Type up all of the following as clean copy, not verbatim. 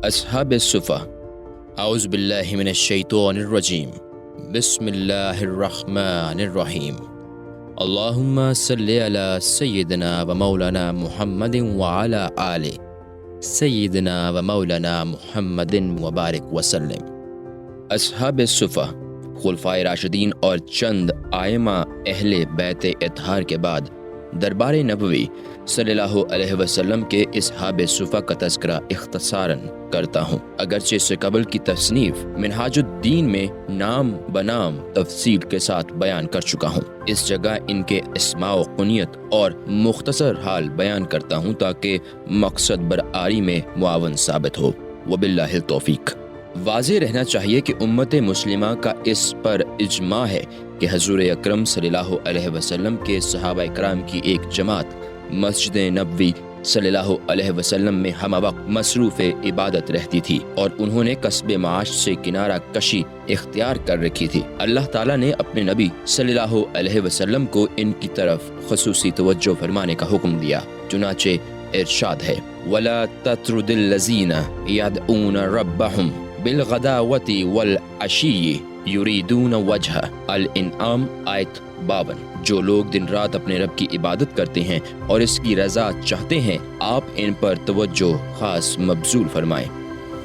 اصحاب الصفہ۔ اعوذ باللہ من الشیطان الرجیم، بسم اللہ الرحمن الرحیم۔ اللہم صلی علی سیدنا و مولانا محمد وعلی آل سیدنا و مولانا محمد وبارک وسلم۔ اصحاب الصفہ خلفائے راشدین اور چند ائمہ اہل بیت اطہار کے بعد دربار نبوی صلی اللہ علیہ وسلم کے اصحاب صفہ کا تذکرہ اختصاراً کرتا ہوں، اگرچہ اس سے قبل کی تصنیف منہاج الدین میں نام بنام تفصیل کے ساتھ بیان کر چکا ہوں۔ اس جگہ ان کے اسماء و کنیت اور مختصر حال بیان کرتا ہوں تاکہ مقصد برآری میں معاون ثابت ہو۔ وباللہ التوفیق۔ واضح رہنا چاہیے کہ امت مسلمہ کا اس پر اجماع ہے کہ حضور اکرم صلی اللہ علیہ وسلم کے صحابہ کرام کی ایک جماعت مسجد نبوی صلی اللہ علیہ وسلم میں ہمہ وقت مصروف عبادت رہتی تھی اور انہوں نے کسب معاش سے کنارہ کشی اختیار کر رکھی تھی۔ اللہ تعالیٰ نے اپنے نبی صلی اللہ علیہ وسلم کو ان کی طرف خصوصی توجہ فرمانے کا حکم دیا، چنانچہ ارشاد ہے وَلَا تَطْرُدِ الَّذِينَ يَدْعُونَ رَبَّهُمْ بالغداوتی والعشی یریدون وجہ۔ الانعام آیت 52۔ جو لوگ دن رات اپنے رب کی عبادت کرتے ہیں اور اس کی رضا چاہتے ہیں، آپ ان پر توجہ خاص مبذول فرمائیں۔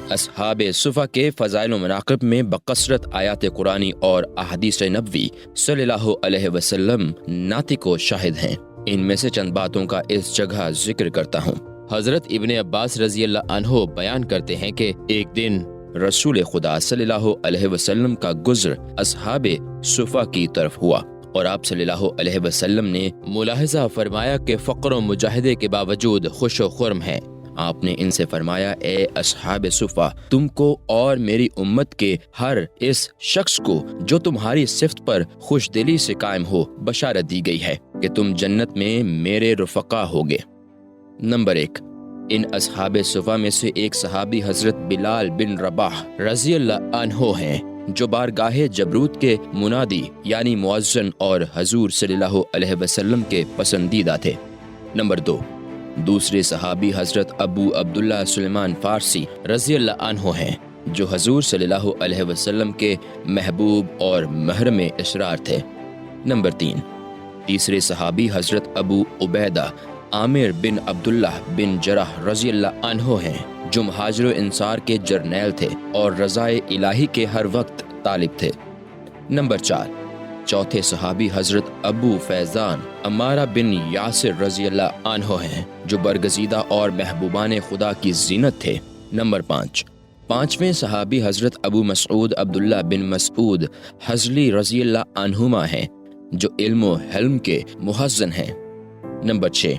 اصحاب صفہ کے فضائل و مناقب میں بکثرت آیات قرآنی اور احادیث نبوی صلی اللہ علیہ وسلم ناطق و شاہد ہیں۔ ان میں سے چند باتوں کا اس جگہ ذکر کرتا ہوں۔ حضرت ابن عباس رضی اللہ عنہ بیان کرتے ہیں کہ ایک دن رسول خدا صلی اللہ علیہ وسلم کا گزر اصحاب صفہ کی طرف ہوا اور آپ صلی اللہ علیہ وسلم نے ملاحظہ فرمایا کہ فقر و مجاہدے کے باوجود خوش و خرم ہیں۔ آپ نے ان سے فرمایا اے اصحاب صفہ، تم کو اور میری امت کے ہر اس شخص کو جو تمہاری صفت پر خوش دلی سے قائم ہو بشارت دی گئی ہے کہ تم جنت میں میرے رفقا ہوگے۔ نمبر 1، ان اصحاب صفہ میں سے ایک صحابی حضرت بلال بن رباح رضی اللہ عنہ ہیں جو بارگاہ جبروت کے منادی یعنی مؤذن اور حضور صلی اللہ علیہ وسلم کے پسندیدہ تھے۔ نمبر 2، دوسرے صحابی حضرت ابو عبداللہ سلیمان فارسی رضی اللہ عنہ ہیں جو حضور صلی اللہ علیہ وسلم کے محبوب اور محرم اسرار تھے۔ نمبر 3، تیسرے صحابی حضرت ابو عبیدہ عامر بن عبداللہ بن جرح رضی اللہ عنہ ہیں جو مہاجر و انصار کے جرنیل تھے اور رضائے الہی کے ہر وقت طالب تھے۔ نمبر 4، چوتھے صحابی حضرت ابو فیضان عمارہ بن یاسر رضی اللہ عنہ ہیں جو برگزیدہ اور محبوبان خدا کی زینت تھے۔ نمبر 5، پانچویں صحابی حضرت ابو مسعود عبداللہ بن مسعود حضلی رضی اللہ عنہما ہیں جو علم و حلم کے محزن ہیں۔ نمبر 6،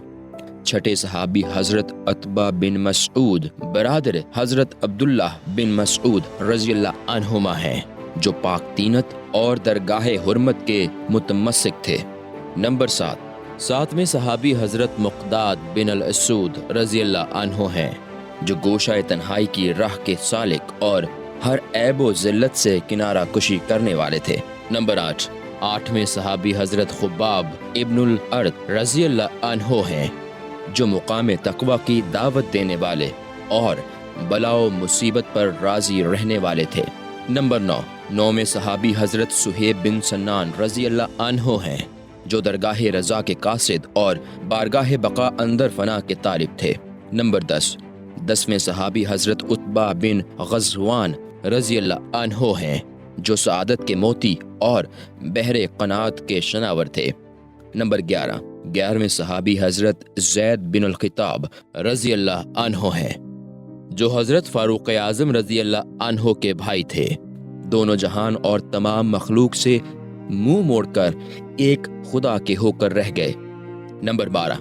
چھٹے صحابی حضرت عتبہ بن مسعود برادر حضرت عبداللہ بن مسعود رضی اللہ عنہما ہیں جو پاک تینت اور درگاہ حرمت کے متمسک تھے۔ نمبر 7، ساتویں صحابی حضرت مقداد بن الاسود رضی اللہ عنہ ہیں جو گوشہ تنہائی کی راہ کے سالک اور ہر عیب و ذلت سے کنارہ کشی کرنے والے تھے۔ نمبر 8، آٹھویں صحابی حضرت خباب ابن الارض رضی اللہ عنہ ہیں جو مقام تقوی کی دعوت دینے والے اور بلا و مصیبت پر راضی رہنے والے تھے۔ نمبر 9، نویں صحابی حضرت صہیب بن سنان رضی اللہ عنہ ہیں جو درگاہ رضا کے قاصد اور بارگاہ بقا اندر فنا کے طالب تھے۔ نمبر 10، دسویں صحابی حضرت عتبہ بن غزوان رضی اللہ عنہ ہیں جو سعادت کے موتی اور بحر قناعت کے شناور تھے۔ نمبر 11، 11ویں صحابی حضرت زید بن الخطاب رضی اللہ عنہ ہیں جو حضرت فاروق اعظم رضی اللہ عنہ کے بھائی تھے۔ دونوں جہان اور تمام مخلوق سے منہ موڑ کر ایک خدا کے ہو کر رہ گئے۔ نمبر 12،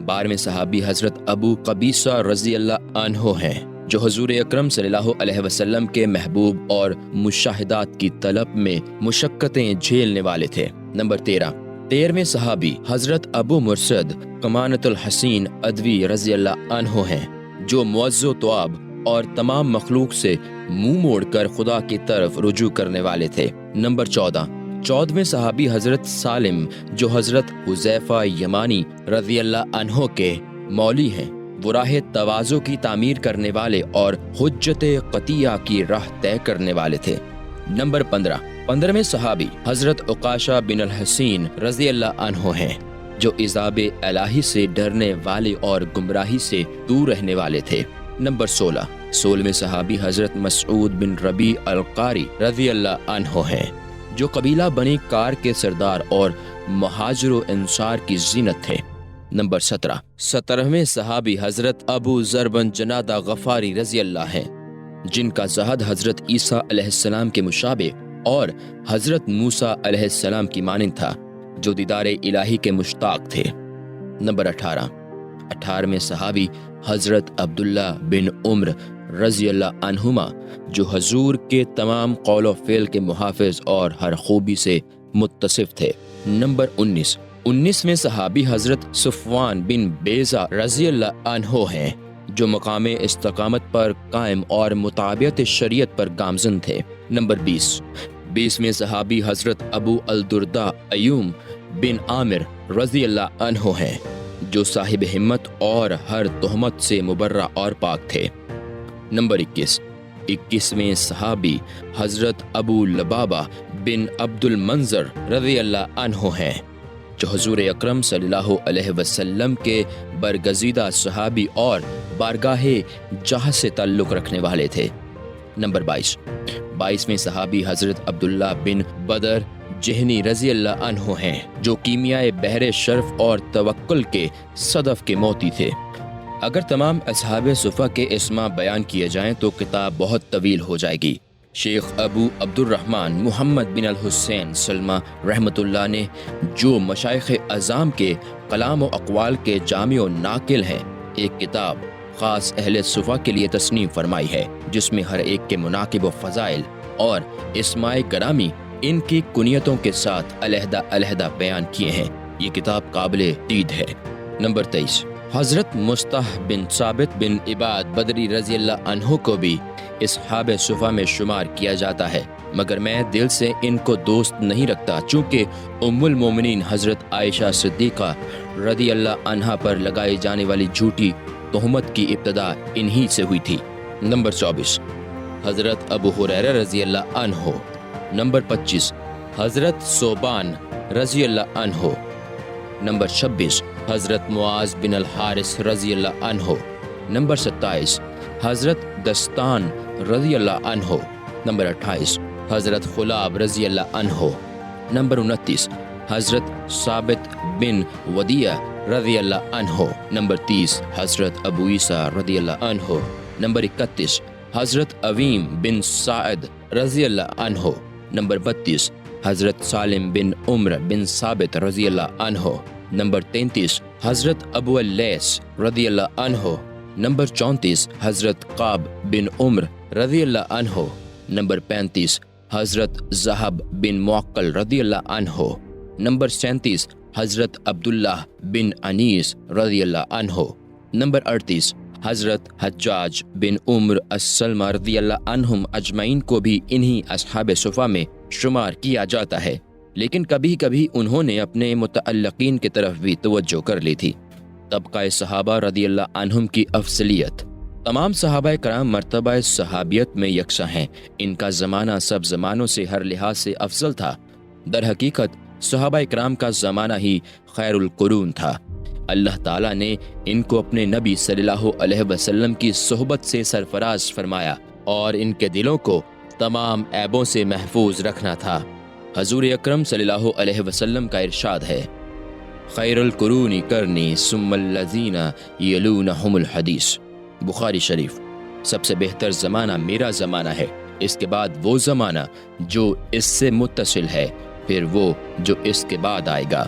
12ویں صحابی حضرت ابو قبیصہ رضی اللہ عنہ ہیں جو حضور اکرم صلی اللہ علیہ وسلم کے محبوب اور مشاہدات کی طلب میں مشقتیں جھیلنے والے تھے۔ نمبر 13، 13ویں صحابی حضرت ابو مرصد قمانۃ الحسین ادوی رضی اللہ عنہ ہیں جو معز و طواب اور تمام مخلوق سے منہ موڑ کر خدا کی طرف رجوع کرنے والے تھے۔ نمبر 14، 14ویں صحابی حضرت سالم جو حضرت حذیفہ یمانی رضی اللہ عنہ کے مولی ہیں وہ راہ تواضع کی تعمیر کرنے والے اور حجت قطعیہ کی راہ طے کرنے والے تھے۔ نمبر 15ویں صحابی حضرت عکاشہ بن الحسین رضی اللہ عنہ ہیں، جو عذاب الہی سے ڈرنے والے اور گمراہی سے دور رہنے والے تھے۔ نمبر 16ویں صحابی حضرت مسعود بن ربیع القاری رضی اللہ عنہ ہیں، جو قبیلہ بنی کار کے سردار اور مہاجر و انصار کی زینت تھے۔ نمبر 17ویں صحابی حضرت ابو ذر بن جنادہ غفاری رضی اللہ ہیں، جن کا زہد حضرت عیسیٰ علیہ السلام کے مشابہ اور حضرت موسیٰ علیہ السلام کی مانند تھا، جو دیدار الہی کے مشتاق تھے۔ نمبر 18ویں صحابی حضرت عبداللہ بن عمر رضی اللہ عنہما، جو حضور کے تمام قول و فعل کے محافظ اور ہر خوبی سے متصف تھے۔ نمبر 19ویں صحابی حضرت صفوان بن بیضہ رضی اللہ عنہ ہیں، جو مقام استقامت پر قائم اور مطابقت شریعت پر گامزن تھے۔ نمبر 20ویں صحابی حضرت ابو الدرداء ایوم بن عامر رضی اللہ عنہ ہیں، جو صاحب ہمت اور ہر تہمت سے مبرہ اور پاک تھے۔ نمبر 21ویں صحابی حضرت ابو لبابہ بن عبد المنذر رضی اللہ عنہ ہیں، جو حضور اکرم صلی اللہ علیہ وسلم کے برگزیدہ صحابی اور بارگاہ جاہ سے تعلق رکھنے والے تھے۔ نمبر 22ویں صحابی حضرت عبداللہ بن بدر جہنی رضی اللہ عنہ ہیں، جو کیمیائے بحر شرف اور توکل کے صدف کے موتی تھے۔ اگر تمام اصحاب صفہ کے اسماء بیان کیے جائیں تو کتاب بہت طویل ہو جائے گی۔ شیخ ابو عبد الرحمن محمد بن الحسین سلمہ رحمۃ اللہ نے جو مشائخ اعظام کے کلام و اقوال کے جامع و ناقل ہیں، ایک کتاب خاص اہل صفہ کے لیے تصنیف فرمائی ہے، جس میں ہر ایک کے مناقب و فضائل اور اسماء گرامی ان کی کنیتوں کے ساتھ علیحدہ علیحدہ بیان کیے ہیں۔ یہ کتاب قابل دید ہے۔ نمبر 23 حضرت مصطح بن ثابت بن عباد بدری رضی اللہ عنہ کو بھی اصحاب صفہ میں شمار کیا جاتا ہے، مگر میں دل سے ان کو دوست نہیں رکھتا، چونکہ ام المومنین حضرت عائشہ صدیقہ رضی اللہ عنہا پر لگائی جانے والی جھوٹی تہمت کی ابتدا انہی سے ہوئی تھی۔ نمبر 24 حضرت ابو ہریرہ رضی اللہ عنہ۔ نمبر 25 حضرت ثوبان رضی اللہ عنہ۔ نمبر 26 حضرت معاذ بن الحارث رضی اللہ عنہ۔ نمبر 27 حضرت دستان رضی اللہ عنہ۔ نمبر 28 حضرت خلاب رضی اللہ عنہ۔ نمبر 29 حضرت ثابت بن ودیع رضی اللہ عنہ۔ نمبر 30 حضرت ابو عیسیٰ رضی اللہ عنہ۔ نمبر 31 حضرت عویم بن سعد رضی اللہ عنہ۔ نمبر 32 حضرت سالم بن عمر بن ثابت رضی اللہ عنہ۔ نمبر 33 حضرت ابو اللیث رضی اللہ عنہ۔ نمبر 34 حضرت قاب بن عمر رضی اللہ عنہ۔ نمبر 35 حضرت ذہب بن معقل رضی اللہ عنہ۔ نمبر 37 حضرت عبداللہ بن انیس رضی اللہ عنہ۔ نمبر 38 حضرت حجاج بن عمر السلمہ رضی اللہ عنہم اجمعین کو بھی انہی اصحاب صفہ میں شمار کیا جاتا ہے، لیکن کبھی کبھی انہوں نے اپنے متعلقین کی طرف بھی توجہ کر لی تھی۔ طبقہ صحابہ رضی اللہ عنہم کی افضلیت۔ تمام صحابہ کرام مرتبہ صحابیت میں یکساں ہیں، ان کا زمانہ سب زمانوں سے ہر لحاظ سے افضل تھا۔ در حقیقت صحابہ کرام کا زمانہ ہی خیر القرون تھا۔ اللہ تعالیٰ نے ان کو اپنے نبی صلی اللہ علیہ وسلم کی صحبت سے سرفراز فرمایا اور ان کے دلوں کو تمام عیبوں سے محفوظ رکھنا تھا۔ حضور اکرم صلی اللہ علیہ وسلم کا ارشاد ہے، خیر القرون کرنی ثم الذین یلونہم الحدیث۔ بخاری شریف۔ سب سے بہتر زمانہ میرا زمانہ ہے، اس کے بعد وہ زمانہ جو اس سے متصل ہے، پھر وہ جو اس کے بعد آئے گا۔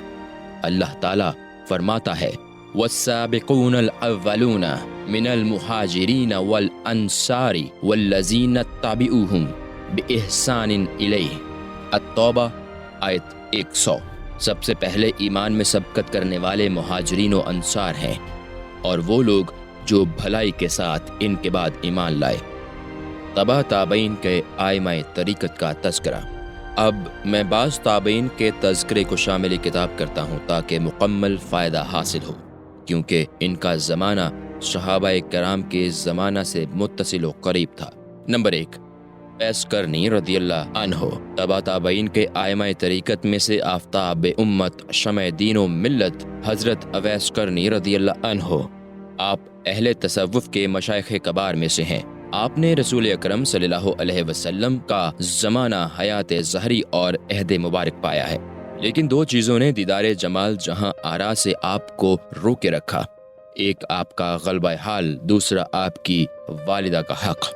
اللہ تعالیٰ فرماتا ہے، والسابقون الاولون من المہاجرین والانصار والذین اتبعوہم باحسان الیہ۔ التوبہ آیت 100۔ سب سے پہلے ایمان میں سبقت کرنے والے مہاجرین و انصار ہیں، اور وہ لوگ جو بھلائی کے ساتھ ان کے بعد ایمان لائے۔ تبع تابعین کے آئمہ طریقت کا تذکرہ۔ اب میں بعض تابعین کے تذکرے کو شامل کتاب کرتا ہوں تاکہ مکمل فائدہ حاصل ہو، کیونکہ ان کا زمانہ صحابہ کرام کے زمانہ سے متصل و قریب تھا۔ نمبر 1، اویس کرنی رضی اللہ عنہ تبع تابعین کے ائمہ طریقت میں سے آفتاب امت شمع دین و ملت حضرت اویس کرنی رضی اللہ عنہ، آپ اہل تصوف کے مشائخ کبار میں سے ہیں۔ آپ نے رسول اکرم صلی اللہ علیہ وسلم کا زمانہ حیات ظہری اور عہد مبارک پایا ہے، لیکن دو چیزوں نے دیدار جمال جہاں آرا سے آپ کو روکے رکھا، ایک آپ کا غلبہ حال، دوسرا آپ کی والدہ کا حق۔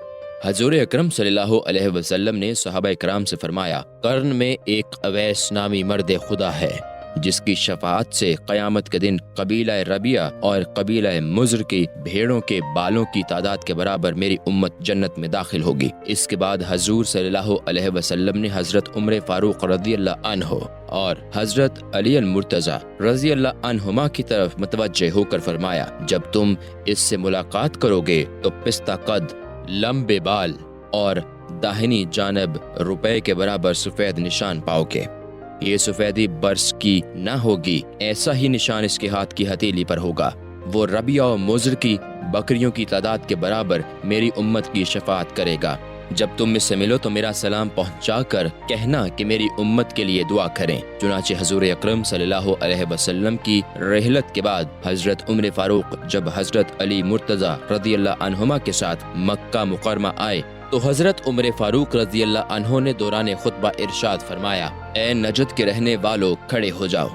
حضور اکرم صلی اللہ علیہ وسلم نے صحابہ کرام سے فرمایا، قرن میں ایک اویس نامی مرد خدا ہے جس کی شفاعت سے قیامت کے دن قبیلہ ربیہ اور قبیلہ مضر کی بھیڑوں کے بالوں کی تعداد کے برابر میری امت جنت میں داخل ہوگی۔ اس کے بعد حضور صلی اللہ علیہ وسلم نے حضرت عمر فاروق رضی اللہ عنہ اور حضرت علی المرتضی رضی اللہ عنہما کی طرف متوجہ ہو کر فرمایا، جب تم اس سے ملاقات کرو گے تو پستہ قد، لمبے بال اور داہنی جانب روپے کے برابر سفید نشان پاؤ گے۔ یہ سفیدی برس کی نہ ہوگی، ایسا ہی نشان اس کے ہاتھ کی ہتھیلی پر ہوگا۔ وہ ربیہ و مضر کی بکریوں کی تعداد کے برابر میری امت کی شفاعت کرے گا۔ جب تم اس سے ملو تو میرا سلام پہنچا کر کہنا کہ میری امت کے لیے دعا کریں۔ چنانچہ حضور اکرم صلی اللہ علیہ وسلم کی رحلت کے بعد حضرت عمر فاروق جب حضرت علی مرتضی رضی اللہ عنہما کے ساتھ مکہ مکرمہ آئے تو حضرت عمر فاروق رضی اللہ عنہ نے دوران خطبہ ارشاد فرمایا، اے نجد کے رہنے والو کھڑے ہو جاؤ۔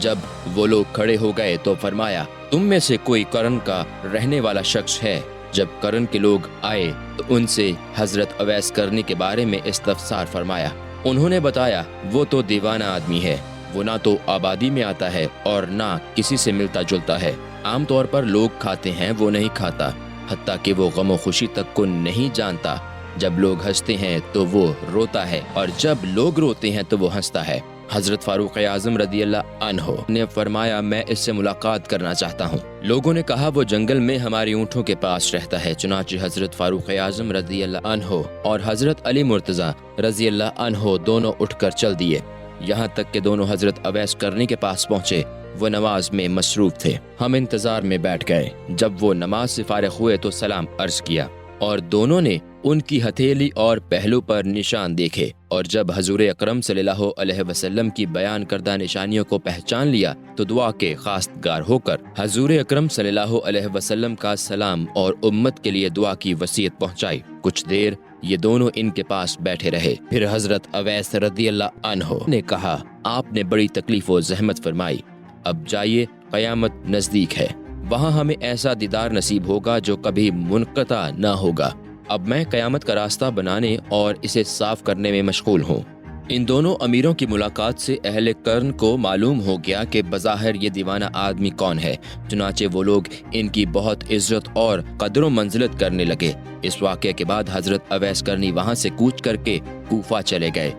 جب وہ لوگ کھڑے ہو گئے تو فرمایا، تم میں سے کوئی قرن کا رہنے والا شخص ہے؟ جب قرن کے لوگ آئے تو ان سے حضرت اویس کرنی کے بارے میں استفسار فرمایا۔ انہوں نے بتایا، وہ تو دیوانہ آدمی ہے، وہ نہ تو آبادی میں آتا ہے اور نہ کسی سے ملتا جلتا ہے۔ عام طور پر لوگ کھاتے ہیں وہ نہیں کھاتا، حتیٰ کہ وہ غم و خوشی تک کو نہیں جانتا۔ جب لوگ ہنستے ہیں تو وہ روتا ہے اور جب لوگ روتے ہیں تو وہ ہنستا ہے۔ حضرت فاروق اعظم رضی اللہ عنہ نے فرمایا، میں اس سے ملاقات کرنا چاہتا ہوں۔ لوگوں نے کہا، وہ جنگل میں ہماری اونٹوں کے پاس رہتا ہے۔ چنانچہ حضرت فاروق اعظم رضی اللہ عنہ اور حضرت علی مرتضی رضی اللہ عنہ دونوں اٹھ کر چل دیے، یہاں تک کہ دونوں حضرت اویس کرنی کے پاس پہنچے۔ وہ نماز میں مصروف تھے، ہم انتظار میں بیٹھ گئے۔ جب وہ نماز سے فارغ ہوئے تو سلام عرض کیا اور دونوں نے ان کی ہتھیلی اور پہلو پر نشان دیکھے، اور جب حضور اکرم صلی اللہ علیہ وسلم کی بیان کردہ نشانیوں کو پہچان لیا تو دعا کے خواستگار ہو کر حضور اکرم صلی اللہ علیہ وسلم کا سلام اور امت کے لیے دعا کی وصیت پہنچائی۔ کچھ دیر یہ دونوں ان کے پاس بیٹھے رہے، پھر حضرت اویس رضی اللہ عنہ نے کہا، آپ نے بڑی تکلیف و زحمت فرمائی، اب جائیے، قیامت نزدیک ہے، وہاں ہمیں ایسا دیدار نصیب ہوگا جو کبھی منقطع نہ ہوگا۔ اب میں قیامت کا راستہ بنانے اور اسے صاف کرنے میں مشغول ہوں۔ ان دونوں امیروں کی ملاقات سے اہل قرن کو معلوم ہو گیا کہ بظاہر یہ دیوانہ آدمی کون ہے، چنانچہ وہ لوگ ان کی بہت عزت اور قدر و منزلت کرنے لگے۔ اس واقعے کے بعد حضرت اویس کرنی وہاں سے کوچ کر کے کوفہ چلے گئے۔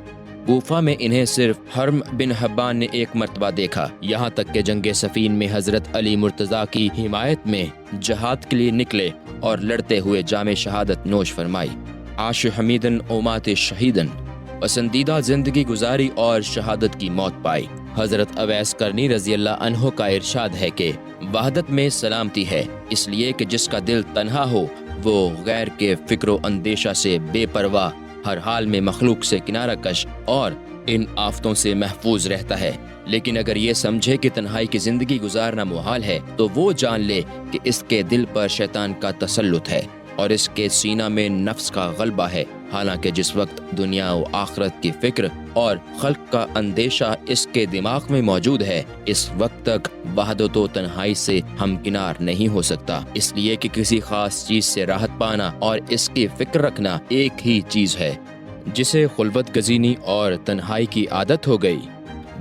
کوفہ میں انہیں صرف حرم بن حبان نے ایک مرتبہ دیکھا، یہاں تک کہ جنگ صفین میں حضرت علی مرتضی کی حمایت میں جہاد کے لیے نکلے اور لڑتے ہوئے جام شہادت نوش فرمائی۔ عاش حمیدن اومات شہیدن، پسندیدہ زندگی گزاری اور شہادت کی موت پائی۔ حضرت اویس کرنی رضی اللہ عنہ کا ارشاد ہے کہ وحدت میں سلامتی ہے، اس لیے کہ جس کا دل تنہا ہو وہ غیر کے فکر و اندیشہ سے بے پرواہ، ہر حال میں مخلوق سے کنارہ کش اور ان آفتوں سے محفوظ رہتا ہے۔ لیکن اگر یہ سمجھے کہ تنہائی کی زندگی گزارنا محال ہے تو وہ جان لے کہ اس کے دل پر شیطان کا تسلط ہے اور اس کے سینہ میں نفس کا غلبہ ہے۔ حالانکہ جس وقت دنیا و آخرت کی فکر اور خلق کا اندیشہ اس کے دماغ میں موجود ہے، اس وقت تک وحدت و تنہائی سے ہمکنار نہیں ہو سکتا، اس لیے کہ کسی خاص چیز سے راحت پانا اور اس کی فکر رکھنا ایک ہی چیز ہے۔ جسے خلوت گزینی اور تنہائی کی عادت ہو گئی،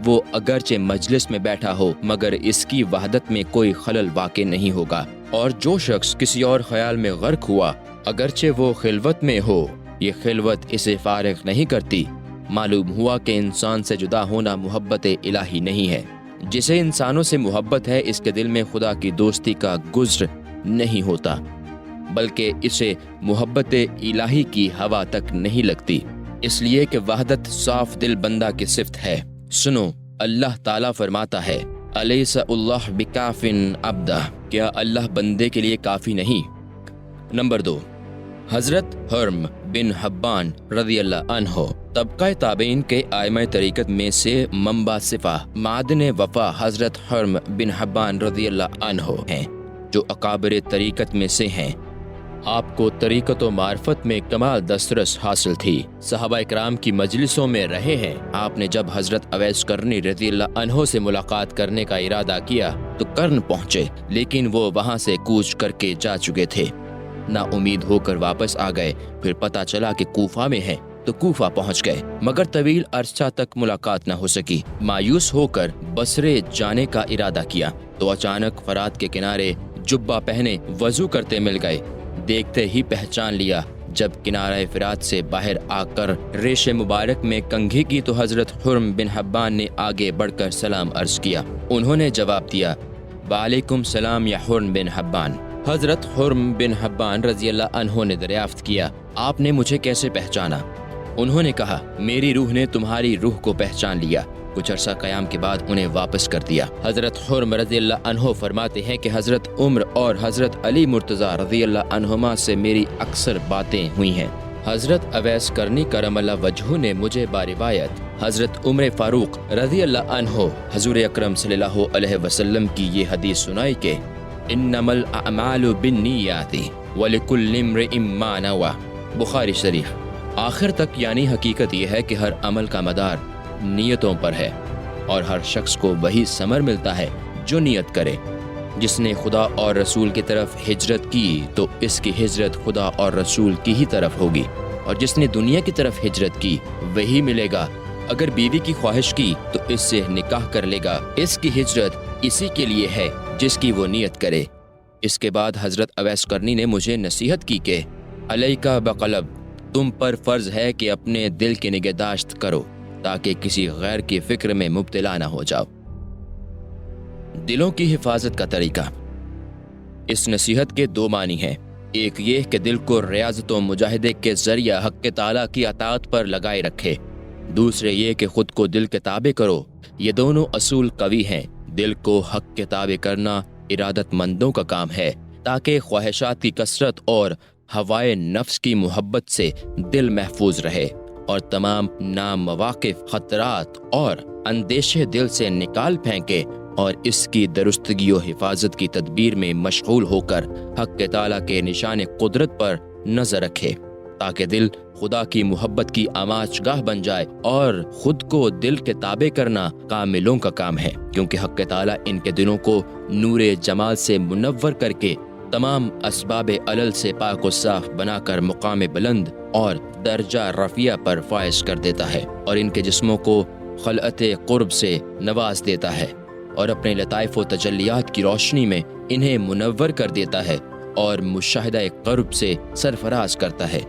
وہ اگرچہ مجلس میں بیٹھا ہو مگر اس کی وحدت میں کوئی خلل واقع نہیں ہوگا، اور جو شخص کسی اور خیال میں غرق ہوا اگرچہ وہ خلوت میں ہو، یہ خلوت اسے فارغ نہیں کرتی۔ معلوم ہوا کہ انسان سے جدا ہونا محبت الہی نہیں ہے۔ جسے انسانوں سے محبت ہے اس کے دل میں خدا کی دوستی کا گزر نہیں ہوتا، بلکہ اسے محبت الہی کی ہوا تک نہیں لگتی، اس لیے کہ وحدت صاف دل بندہ کی صفت ہے۔ سنو، اللہ تعالیٰ فرماتا ہے، الیس اللہ بکافٍ عبدہ، کیا اللہ بندے کے لیے کافی نہیں؟ نمبر 2، حضرت حرم بن حبان رضی اللہ عنہ طبقہ تابعین کے ائمہ طریقت میں سے منبع صفا معدن وفا حضرت حرم بن حبان رضی اللہ عنہ ہیں، جو اکابر طریقت میں سے ہیں۔ آپ کو طریقت و معرفت میں کمال دسترس حاصل تھی، صحابہ اکرام کی مجلسوں میں رہے ہیں۔ آپ نے جب حضرت اویس کرنی رضی اللہ عنہ سے ملاقات کرنے کا ارادہ کیا تو کرن پہنچے، لیکن وہ وہاں سے کوچ کر کے جا چکے تھے۔ نا امید ہو کر واپس آ گئے، پھر پتہ چلا کہ کوفہ میں ہیں تو کوفہ پہنچ گئے، مگر طویل عرصہ تک ملاقات نہ ہو سکی۔ مایوس ہو کر بصرے جانے کا ارادہ کیا تو اچانک فرات کے کنارے جبہ پہنے وضو کرتے مل گئے۔ دیکھتے ہی پہچان لیا۔ جب کنارہ فرات سے باہر آ کر ریش مبارک میں کنگھی کی تو حضرت حرم بن حبان نے آگے بڑھ کر سلام عرض کیا۔ انہوں نے جواب دیا، وعلیکم السلام یا حرم بن حبان۔ حضرت حرم بن حبان رضی اللہ عنہ نے دریافت کیا، آپ نے مجھے کیسے پہچانا؟ انہوں نے کہا، میری روح نے تمہاری روح کو پہچان لیا۔ کچھ عرصہ قیام کے بعد انہیں واپس کر دیا۔ حضرت حرم رضی اللہ عنہ فرماتے ہیں کہ حضرت عمر اور حضرت علی مرتضیٰ رضی اللہ عنہما سے میری اکثر باتیں ہوئی ہیں۔ حضرت اویس کرنی کرم اللہ وجہہ نے مجھے باروایت حضرت عمر فاروق رضی اللہ عنہ حضور اکرم صلی اللہ علیہ وسلم کی یہ حدیث سنائی کہ انما الاعمال بالنیات ولکل امرئ ما نوى، بخاری شریف۔ آخر تک یعنی حقیقت یہ ہے کہ ہر عمل کا مدار نیتوں پر ہے، اور ہر شخص کو وہی ثمر ملتا ہے جو نیت کرے۔ جس نے خدا اور رسول کی طرف ہجرت کی تو اس کی ہجرت خدا اور رسول کی ہی طرف ہوگی، اور جس نے دنیا کی طرف ہجرت کی وہی ملے گا۔ اگر بیوی کی خواہش کی تو اس سے نکاح کر لے گا، اس کی ہجرت اسی کے لیے ہے جس کی وہ نیت کرے۔ اس کے بعد حضرت اویس کرنی نے مجھے نصیحت کی کہ علیکہ بقلب، تم پر فرض ہے کہ اپنے دل کی نگہداشت کرو تاکہ کسی غیر کی فکر میں مبتلا نہ ہو جاؤ۔ دلوں کی حفاظت کا طریقہ۔ اس نصیحت کے دو معنی ہیں، ایک یہ کہ دل کو ریاضت و مجاہدے کے ذریعہ حق تعالیٰ کی اطاعت پر لگائے رکھے، دوسرے یہ کہ خود کو دل کے تابع کرو۔ یہ دونوں اصول قوی ہیں۔ دل کو حق کے تابع کرنا ارادت مندوں کا کام ہے، تاکہ خواہشات کی کثرت اور ہوائے نفس کی محبت سے دل محفوظ رہے، اور تمام نامواقف خطرات اور اندیشے دل سے نکال پھینکے، اور اس کی درستگی و حفاظت کی تدبیر میں مشغول ہو کر حق تعالیٰ کے نشان قدرت پر نظر رکھے، تاکہ دل خدا کی محبت کی آماج گاہ بن جائے۔ اور خود کو دل کے تابع کرنا کاملوں کا کام ہے، کیونکہ حق تعالیٰ ان کے دلوں کو نور جمال سے منور کر کے تمام اسباب علل سے پاک و صاف بنا کر مقام بلند اور درجہ رفیع پر فائز کر دیتا ہے، اور ان کے جسموں کو خلعت قرب سے نواز دیتا ہے، اور اپنے لطائف و تجلیات کی روشنی میں انہیں منور کر دیتا ہے، اور مشاہدہ قرب سے سرفراز کرتا ہے۔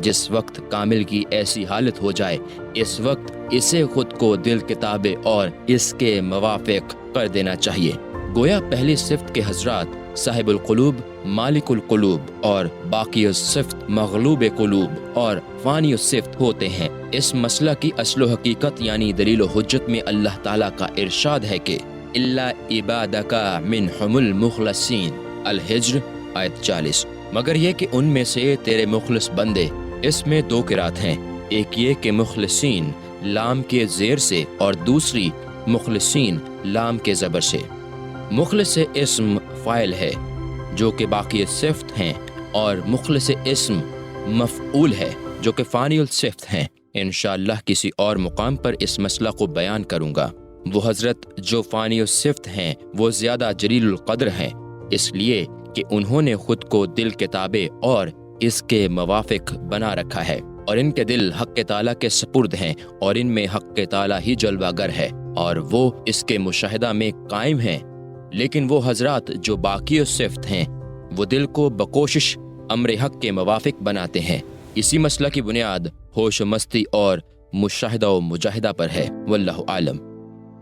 جس وقت کامل کی ایسی حالت ہو جائے، اس وقت اسے خود کو دل کے تابع اور اس کے موافق کر دینا چاہیے۔ گویا پہلی صفت کے حضرات صاحب القلوب، مالک القلوب، اور باقی الصفت مغلوب قلوب اور فانی الصفت ہوتے ہیں۔ اس مسئلہ کی اصل و حقیقت یعنی دلیل و حجت میں اللہ تعالیٰ کا ارشاد ہے کہ الا عبادک منہم المخلصین، الحجر آیت 40، مگر یہ کہ ان میں سے تیرے مخلص بندے۔ اس میں دو قرات ہیں، ایک یہ کہ مخلصین لام کے زیر سے، اور دوسری مخلصین لام کے زبر سے۔ مخلص اسم فاعل ہے جو کہ باقی صفت ہیں، اور مخلص اسم مفعول ہے جو کہ فانی الصفت ہیں۔ انشاءاللہ کسی اور مقام پر اس مسئلہ کو بیان کروں گا۔ وہ حضرت جو فانی الصفت ہیں وہ زیادہ جلیل القدر ہیں، اس لیے کہ انہوں نے خود کو دل کے تابع اور اس کے موافق بنا رکھا ہے، اور ان کے دل حق تعالیٰ کے سپرد ہیں، اور ان میں حق تعالیٰ ہی جلوہ گر ہے، اور وہ اس کے مشاہدہ میں قائم ہیں۔ لیکن وہ حضرات جو باقی صفت ہیں وہ دل کو بکوشش امر حق کے موافق بناتے ہیں۔ اسی مسئلہ کی بنیاد ہوش و مستی اور مشاہدہ و مجاہدہ پر ہے، واللہ عالم۔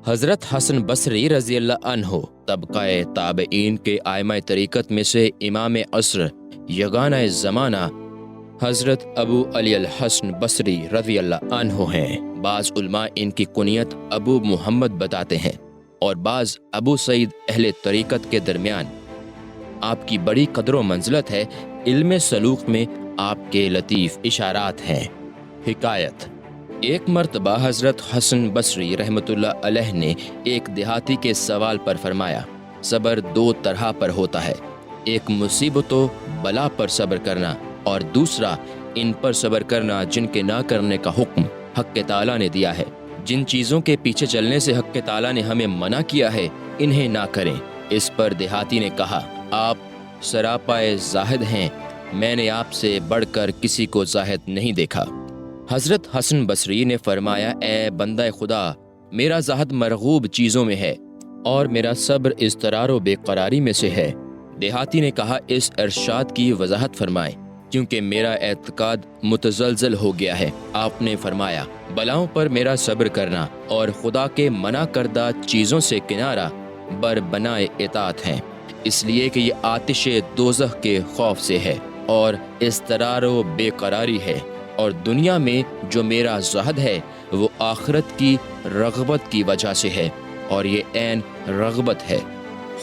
حضرت حسن بصری رضی اللہ عنہ طبقہ تابعین کے ائمہ طریقت میں سے امام عصر یگانہ زمانہ حضرت ابو علی الحسن بصری رضی اللہ عنہ ہیں۔ بعض علماء ان کی کنیت ابو محمد بتاتے ہیں، اور بعض ابو سعید اہل طریقت کے درمیان آپ کی بڑی قدر و منزلت ہے، علم سلوک میں آپ کے لطیف اشارات ہیں۔ حکایت: ایک مرتبہ حضرت حسن بصری رحمۃ اللہ علیہ نے ایک دیہاتی کے سوال پر فرمایا، صبر دو طرح پر ہوتا ہے، ایک مصیبت و بلا پر صبر کرنا اور دوسرا ان پر صبر کرنا جن کے نہ کرنے کا حکم حق تعالیٰ نے دیا ہے۔ جن چیزوں کے پیچھے چلنے سے حق تعالیٰ نے ہمیں منع کیا ہے انہیں نہ کریں۔ اس پر دیہاتی نے کہا، آپ سراپائے زاہد ہیں، میں نے آپ سے بڑھ کر کسی کو زاہد نہیں دیکھا۔ حضرت حسن بصری نے فرمایا، اے بندہ خدا، میرا زہد مرغوب چیزوں میں ہے اور میرا صبر اضطرار و بے قراری میں سے ہے۔ دیہاتی نے کہا، اس ارشاد کی وضاحت فرمائیں کیونکہ میرا اعتقاد متزلزل ہو گیا ہے۔ آپ نے فرمایا، بلاؤں پر میرا صبر کرنا اور خدا کے منع کردہ چیزوں سے کنارہ بر بنائے اطاعت ہیں، اس لیے کہ یہ آتش دوزخ کے خوف سے ہے اور اضطرار و بے قراری ہے، اور دنیا میں جو میرا زہد ہے وہ آخرت کی رغبت کی وجہ سے ہے، اور یہ عین رغبت ہے۔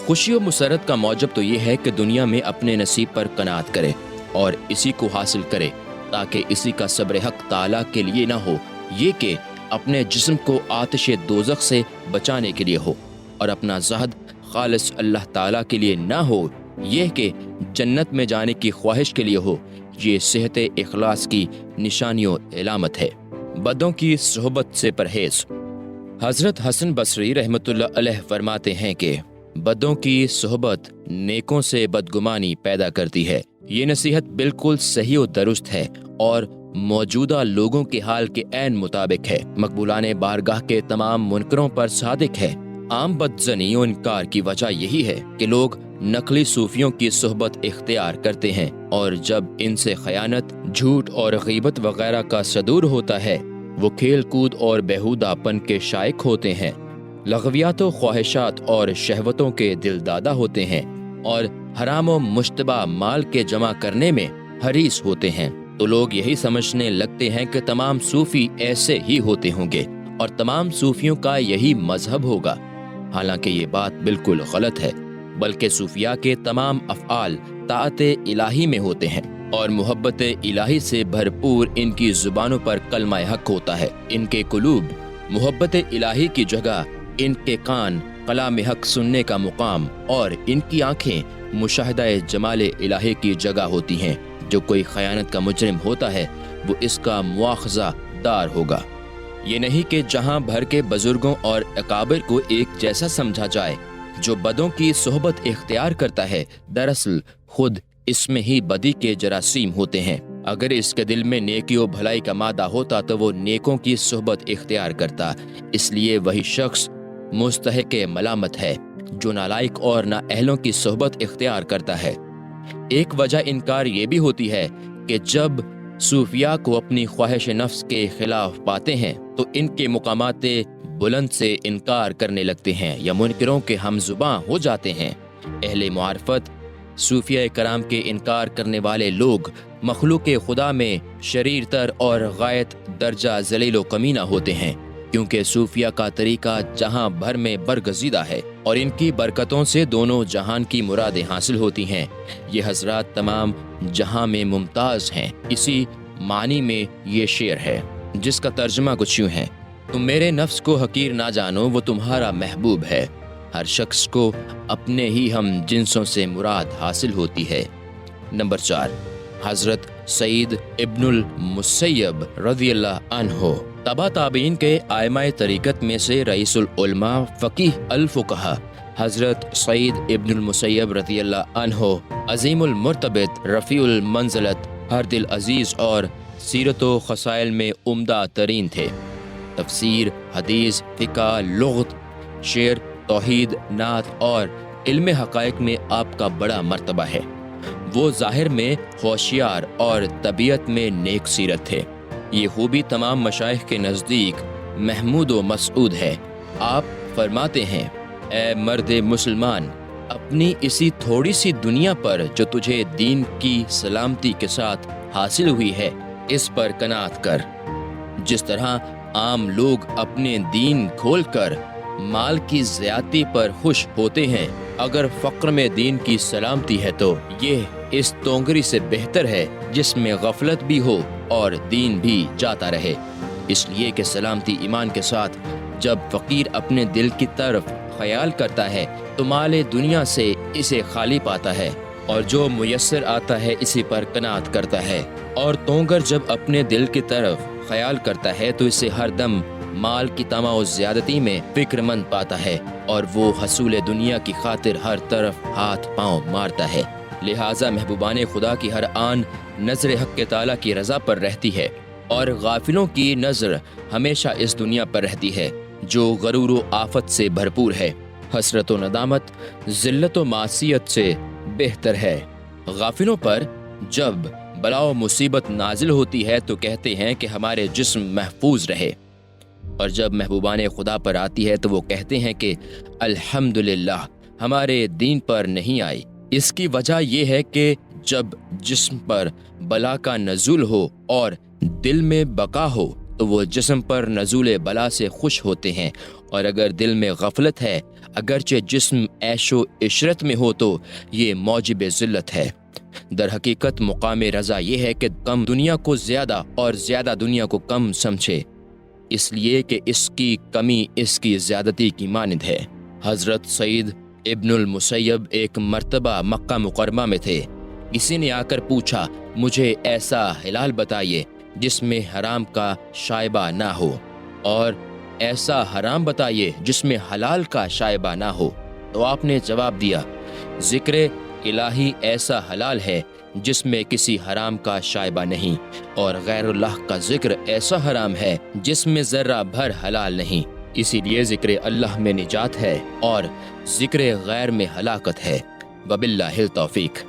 خوشی و مسرت کا موجب تو یہ ہے کہ دنیا میں اپنے نصیب پر قناعت کرے اور اسی کو حاصل کرے، تاکہ اسی کا صبر حق تعالیٰ کے لیے نہ ہو، یہ کہ اپنے جسم کو آتش دوزخ سے بچانے کے لیے ہو، اور اپنا زہد خالص اللہ تعالیٰ کے لیے نہ ہو، یہ کہ جنت میں جانے کی خواہش کے لیے ہو۔ یہ صحت اخلاص کی نشانی و علامت ہے۔ بدوں کی صحبت سے پرہیز۔ حضرت حسن بصری رحمۃ اللہ علیہ فرماتے ہیں کہ بدوں کی صحبت نیکوں سے بدگمانی پیدا کرتی ہے۔ یہ نصیحت بالکل صحیح و درست ہے اور موجودہ لوگوں کے حال کے عین مطابق ہے۔ مقبولان بارگاہ کے تمام منکروں پر صادق ہے۔ عام بدظنی و انکار کی وجہ یہی ہے کہ لوگ نقلی صوفیوں کی صحبت اختیار کرتے ہیں، اور جب ان سے خیانت، جھوٹ اور غیبت وغیرہ کا صدور ہوتا ہے، وہ کھیل کود اور بیہودہ پن کے شائق ہوتے ہیں، لغویات و خواہشات اور شہوتوں کے دلدادہ ہوتے ہیں، اور حرام و مشتبہ مال کے جمع کرنے میں حریص ہوتے ہیں، تو لوگ یہی سمجھنے لگتے ہیں کہ تمام صوفی ایسے ہی ہوتے ہوں گے اور تمام صوفیوں کا یہی مذہب ہوگا، حالانکہ یہ بات بالکل غلط ہے، بلکہ صوفیاء کے تمام افعال طاعت الہی میں ہوتے ہیں، اور محبت الہی سے بھرپور ان کی زبانوں پر کلمہ حق ہوتا ہے۔ ان کے قلوب محبت الہی کی جگہ، ان کے کان کلام حق سننے کا مقام، اور ان کی آنکھیں مشاہدہ جمال الہی کی جگہ ہوتی ہیں۔ جو کوئی خیانت کا مجرم ہوتا ہے وہ اس کا مواخذہ دار ہوگا۔ یہ نہیں کہ جہاں بھر کے بزرگوں اور اکابر کو ایک جیسا سمجھا جائے۔ جو بدوں کی صحبت اختیار کرتا ہے دراصل خود اس میں ہی بدی کے جراثیم ہوتے ہیں۔ اگر اس کے دل میں نیکی و بھلائی کا مادہ ہوتا تو وہ نیکوں کی صحبت اختیار کرتا، اس لیے وہی شخص مستحق ملامت ہے جو نالائق اور نااہلوں کی صحبت اختیار کرتا ہے۔ ایک وجہ انکار یہ بھی ہوتی ہے کہ جب صوفیاء کو اپنی خواہش نفس کے خلاف پاتے ہیں تو ان کے مقامات بلند سے انکار کرنے لگتے ہیں یا منکروں کے ہم زباں ہو جاتے ہیں۔ اہل معرفت صوفیاء کرام کے انکار کرنے والے لوگ مخلوق خدا میں شریر تر اور غایت درجہ ذلیل و کمینہ ہوتے ہیں، کیونکہ صوفیاء کا طریقہ جہاں بھر میں برگزیدہ ہے اور ان کی برکتوں سے دونوں جہان کی مرادیں حاصل ہوتی ہیں۔ یہ حضرات تمام جہاں میں ممتاز ہیں۔ اسی معنی میں یہ شعر ہے جس کا ترجمہ کچھ یوں ہے، تم میرے نفس کو حقیر نہ جانو، وہ تمہارا محبوب ہے۔ ہر شخص کو اپنے ہی ہم جنسوں سے مراد حاصل ہوتی ہے۔ نمبر 4، حضرت سعید ابن المسیب رضی اللہ عنہ تبع تابعین کے ائمہ طریقت میں سے رئیس العلماء فقیہ الفقہا حضرت سعید ابن المسیب رضی اللہ عنہ عظیم المرتبت، رفیع المنزلت، ہر دل عزیز اور سیرت و خصائل میں عمدہ ترین تھے۔ تفسیر، حدیث، فقہ، لغت، شعر، توحید، نعت اور علم حقائق میں آپ کا بڑا مرتبہ ہے۔ وہ ظاہر میں ہوشیار اور طبیعت میں نیک سیرت تھے۔ یہ خوبی تمام مشائخ کے نزدیک محمود و مسعود ہے۔ آپ فرماتے ہیں، اے مرد مسلمان، اپنی اسی تھوڑی سی دنیا پر جو تجھے دین کی سلامتی کے ساتھ حاصل ہوئی ہے، اس پر قناعت کر۔ جس طرح عام لوگ اپنے دین کھول کر مال کی زیادتی پر خوش ہوتے ہیں، اگر فقر میں دین کی سلامتی ہے تو یہ اس تونگری سے بہتر ہے جس میں غفلت بھی ہو اور دین بھی جاتا رہے، اس لیے کہ سلامتی ایمان کے ساتھ جب فقیر اپنے دل کی طرف خیال کرتا ہے تو مال دنیا سے اسے خالی پاتا ہے اور جو میسر آتا ہے اسی پر قناعت کرتا ہے، اور تونگر جب اپنے دل کی طرف خیال کرتا ہے تو اسے ہر دم مال کی طمع و زیادتی میں فکر مند پاتا ہے اور وہ حصول دنیا کی خاطر ہر طرف ہاتھ پاؤں مارتا ہے۔ لہٰذا محبوبان خدا کی ہر آن نظر حق تعالیٰ کی رضا پر رہتی ہے اور غافلوں کی نظر ہمیشہ اس دنیا پر رہتی ہے جو غرور و آفت سے بھرپور ہے۔ حسرت و ندامت ذلت و معصیت سے بہتر ہے۔ غافلوں پر جب بلا و مصیبت نازل ہوتی ہے تو کہتے ہیں کہ ہمارے جسم محفوظ رہے، اور جب محبوبان خدا پر آتی ہے تو وہ کہتے ہیں کہ الحمدللہ ہمارے دین پر نہیں آئی۔ اس کی وجہ یہ ہے کہ جب جسم پر بلا کا نزول ہو اور دل میں بقا ہو تو وہ جسم پر نزول بلا سے خوش ہوتے ہیں، اور اگر دل میں غفلت ہے اگرچہ جسم عیش و عشرت میں ہو تو یہ موجب ذلت ہے۔ در حقیقت مقام رضا یہ ہے کہ کم دنیا کو زیادہ اور زیادہ دنیا کو کم سمجھے، اس لیے کہ اس کی کمی اس کی زیادتی کی مانند ہے۔ حضرت سعید ابن المسیب ایک مرتبہ مکہ مکرمہ میں تھے۔ کسی نے آ کر پوچھا، مجھے ایسا ہلال بتائیے جس میں حرام کا شائبہ نہ ہو، اور ایسا حرام بتائیے جس میں حلال کا شائبہ نہ ہو۔ تو آپ نے جواب دیا، ذکر الہی ایسا حلال ہے جس میں کسی حرام کا شائبہ نہیں، اور غیر اللہ کا ذکر ایسا حرام ہے جس میں ذرہ بھر حلال نہیں، اسی لیے ذکر اللہ میں نجات ہے اور ذکر غیر میں ہلاکت ہے۔ وباللہ التوفیق۔